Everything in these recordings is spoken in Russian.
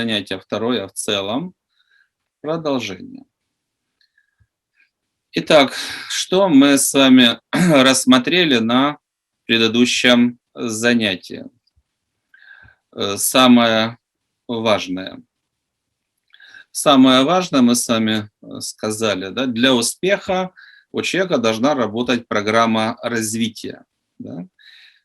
занятие второе, в целом продолжение. Итак, что мы с вами рассмотрели на предыдущем занятии? Самое важное. Самое важное мы с вами сказали, да, для успеха у человека должна работать программа развития. Да?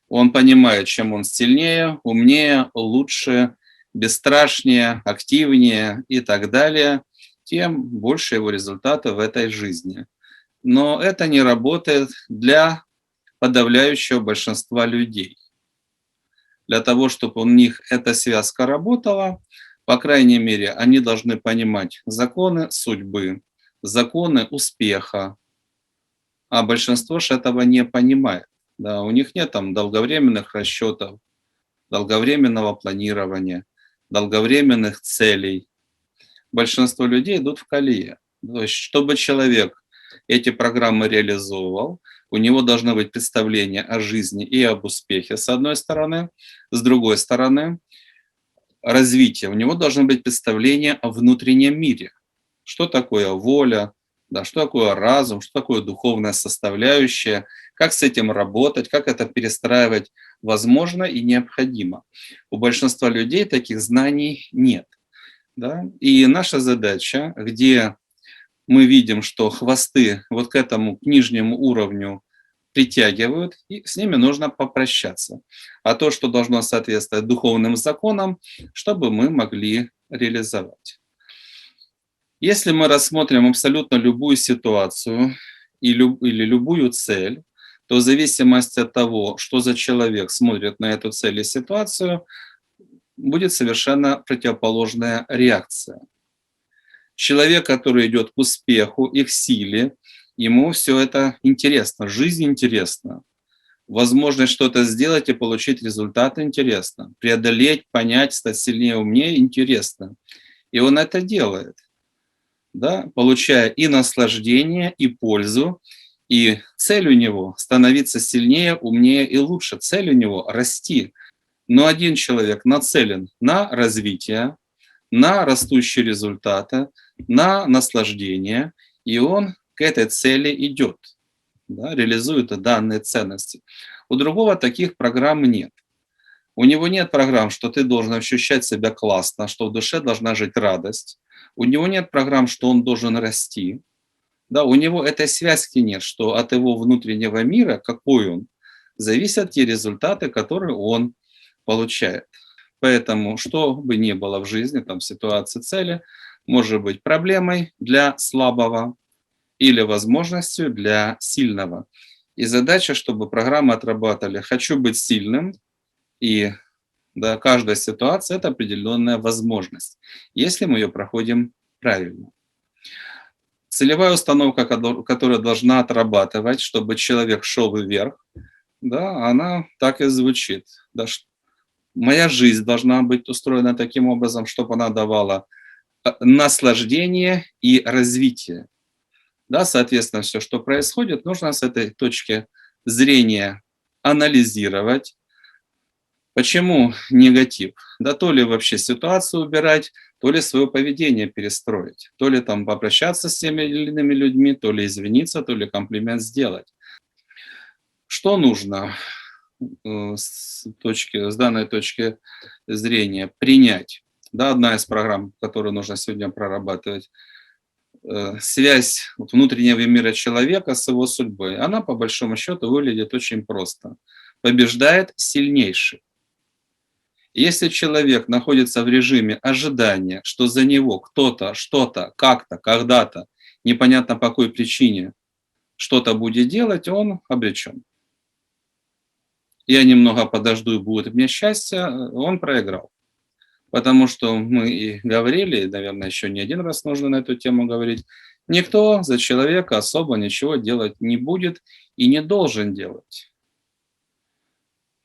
Он понимает, чем он сильнее, умнее, лучше, бесстрашнее, активнее и так далее, тем больше его результата в этой жизни. Но это не работает для подавляющего большинства людей. Для того, чтобы у них эта связка работала, по крайней мере, они должны понимать законы судьбы, законы успеха, а большинство же этого не понимает. Да, у них нет там долговременных расчетов, долговременного планирования, долговременных целей. Большинство людей идут в колее. То есть, чтобы человек эти программы реализовывал, у него должно быть представление о жизни и об успехе, с одной стороны. С другой стороны, развитие. У него должно быть представление о внутреннем мире. Что такое воля, да, что такое разум, что такое духовная составляющая, как с этим работать, как это перестраивать возможно и необходимо. У большинства людей таких знаний нет. Да? И наша задача, где мы видим, что хвосты вот к этому, к нижнему уровню притягивают, и с ними нужно попрощаться. А то, что должно соответствовать духовным законам, чтобы мы могли реализовать. Если мы рассмотрим абсолютно любую ситуацию или любую цель, то в зависимости от того, что за человек смотрит на эту цель и ситуацию, будет совершенно противоположная реакция. Человек, который идет к успеху и к силе, ему все это интересно, жизнь интересна. Возможность что-то сделать и получить результат интересно. Преодолеть, понять, стать сильнее, умнее интересно. И он это делает, да, получая и наслаждение, и пользу. И цель у него становиться сильнее, умнее и лучше. Цель у него расти. Но один человек нацелен на развитие, на растущие результаты, на наслаждение, и он к этой цели идет, да, реализует данные ценности. У другого таких программ нет. У него нет программ, что ты должен ощущать себя классно, что в душе должна жить радость. У него нет программ, что он должен расти. Да, у него этой связки нет, что от его внутреннего мира, какой он, зависят те результаты, которые он получает. Поэтому, что бы ни было в жизни, там, ситуации, цели, может быть проблемой для слабого или возможностью для сильного. И задача, чтобы программы отрабатывали «хочу быть сильным», и да, каждая ситуация– это определенная возможность, если мы ее проходим правильно. Целевая установка, которая должна отрабатывать, чтобы человек шел вверх, да, она так и звучит. Да, моя жизнь должна быть устроена таким образом, чтобы она давала наслаждение и развитие. Да, соответственно, все, что происходит, нужно с этой точки зрения анализировать. Почему негатив? Да то ли вообще ситуацию убирать, то ли свое поведение перестроить, то ли там попрощаться с теми или иными людьми, то ли извиниться, то ли комплимент сделать. Что нужно с данной точки зрения принять? Да, одна из программ, которую нужно сегодня прорабатывать, связь внутреннего мира человека с его судьбой, она по большому счету выглядит очень просто. Побеждает сильнейший. Если человек находится в режиме ожидания, что за него кто-то, что-то, как-то, когда-то, непонятно по какой причине, что-то будет делать, он обречен. Я немного подожду, и будет мне счастье, он проиграл. Потому что мы и говорили, и, наверное, еще не один раз нужно на эту тему говорить, никто за человека особо ничего делать не будет и не должен делать.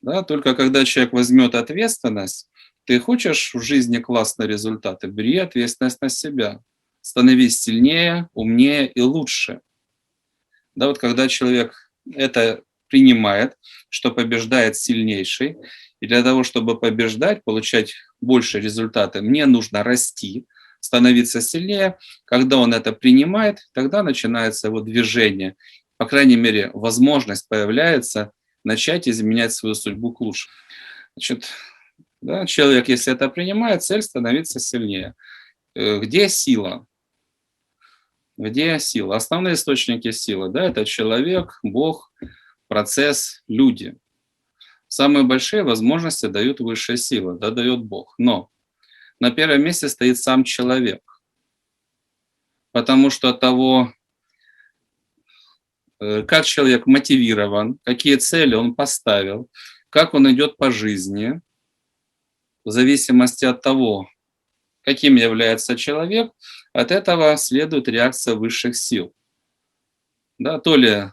Да, только когда человек возьмет ответственность, ты хочешь в жизни классные результаты, бери ответственность на себя. Становись сильнее, умнее и лучше. Да, вот когда человек это принимает, что побеждает сильнейший, И для того, чтобы побеждать, получать больше результаты, мне нужно расти, становиться сильнее. Когда он это принимает, тогда начинается его движение. По крайней мере, возможность появляется начать изменять свою судьбу к лучшему. Значит, да, человек, если это принимает, цель становиться сильнее. Где сила? Где сила? Основные источники силы, да, это человек, Бог, процесс, люди. Самые большие возможности дают высшая сила, да, дает Бог. Но на первом месте стоит сам человек, потому что от того, как человек мотивирован, какие цели он поставил, как он идет по жизни, в зависимости от того, каким является человек, от этого следует реакция высших сил. Да, то ли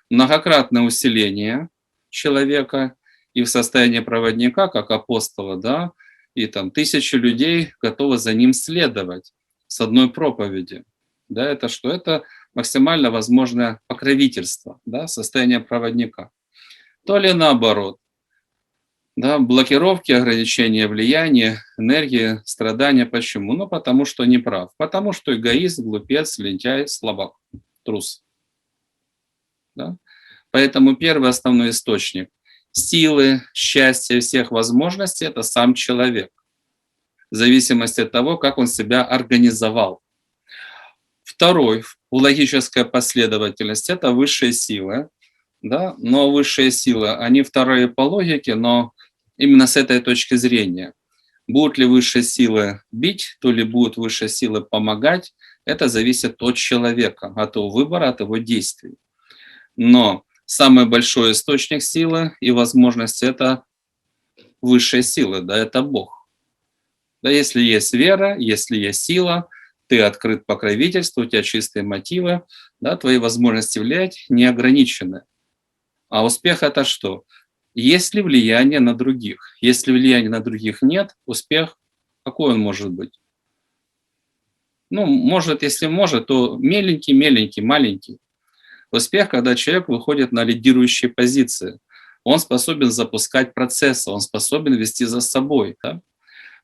многократное усиление человека и в состоянии проводника, как апостола, да, и там тысячи людей готовы за ним следовать с одной проповеди. Да, это что? Это максимально возможное покровительство, да, состояние проводника. То ли наоборот, да, блокировки, ограничения влияния, энергии, страдания. Почему? Ну, потому что не прав. Потому что эгоист, глупец, лентяй, слабак, трус. Да? Поэтому первый основной источник силы, счастья, всех возможностей – это сам человек, в зависимости от того, как он себя организовал. Второй, логическая последовательность – это высшие силы. Да? Но высшие силы, они вторые по логике, но именно с этой точки зрения. Будут ли высшие силы бить, то ли будут высшие силы помогать, это зависит от человека, от его выбора, от его действий. Но самый большой источник силы и возможности – это высшие силы, да, это Бог. Да, если есть вера, если есть сила, ты открыт покровительству, у тебя чистые мотивы, да, твои возможности влиять не ограничены. А успех – это что? Есть ли влияние на других? Если влияния на других нет, успех какой он может быть? Ну, может, если может, то меленький, маленький. Успех, когда человек выходит на лидирующие позиции. Он способен запускать процессы, он способен вести за собой. Да?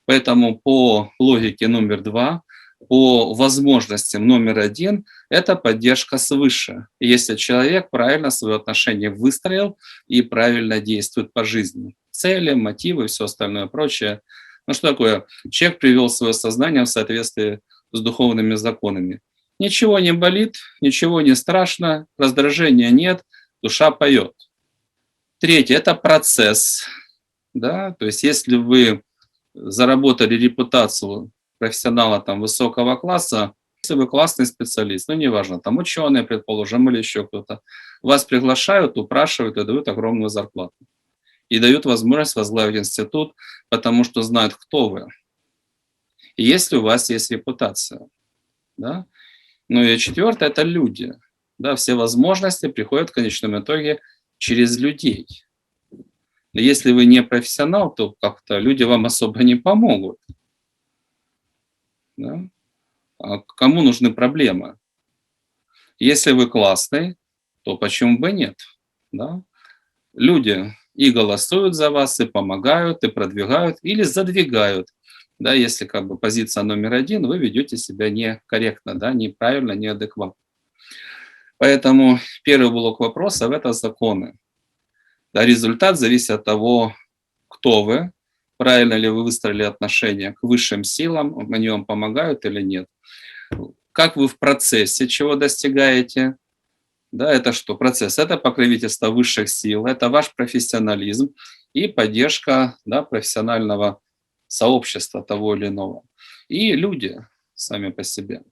Поэтому по логике номер 2, по возможностям номер 1, это поддержка свыше. Если человек правильно свое отношение выстроил и правильно действует по жизни. Цели, мотивы, все остальное прочее. Ну что такое? Человек привел свое сознание в соответствии с духовными законами. Ничего не болит, ничего не страшно, раздражения нет, душа поет. Третье – это процесс. Да? То есть если вы заработали репутацию профессионала там, высокого класса, если вы классный специалист, ну неважно, там ученые, предположим, или еще кто-то, вас приглашают, упрашивают и дают огромную зарплату. И дают возможность возглавить институт, потому что знают, кто вы. И если у вас есть репутация. Да? Ну и четвертое – это люди. Да, все возможности приходят в конечном итоге через людей. И если вы не профессионал, то как-то люди вам особо не помогут. Да? А кому нужны проблемы? Если вы классный, то почему бы нет? Да? Люди и голосуют за вас, и помогают, и продвигают, или задвигают. Да, если как бы позиция номер 1, вы ведете себя некорректно, да, неправильно, неадекватно. Поэтому первый блок вопросов – это законы. Да, результат зависит от того, кто вы, правильно ли вы выстроили отношения к высшим силам, они вам помогают или нет. Как вы в процессе чего достигаете? Да, это что? Процесс – это покровительство высших сил, это ваш профессионализм и поддержка, да, профессионального сообщества того или иного. И люди сами по себе.